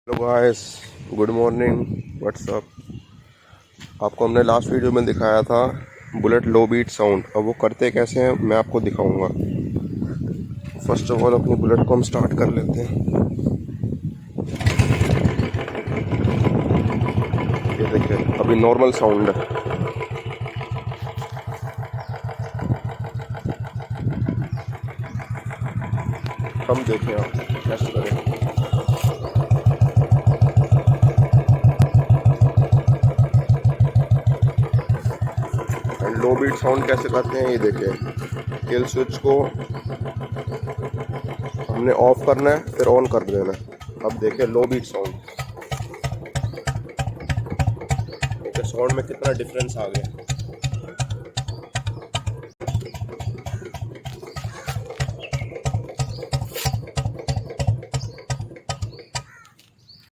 Hello guys, good morning. What's up. आपको हमने last video में दिखाया था बुलेट लो बीट साउंड। अब वो करते कैसे हैं मैं आपको दिखाऊंगा। फर्स्ट ऑफ ऑल अपनी बुलेट को हम स्टार्ट कर लेते हैं। ये देखिए अभी नॉर्मल साउंड है। हम देखें आप टेस्ट करें। एंड लो बीट साउंड कैसे करते हैं ये देखिए। किल स्विच को हमने ऑफ करना है, फिर ऑन कर देना है। अब देखिए लो बीट साउंड, देखिए साउंड में कितना डिफरेंस आ गया।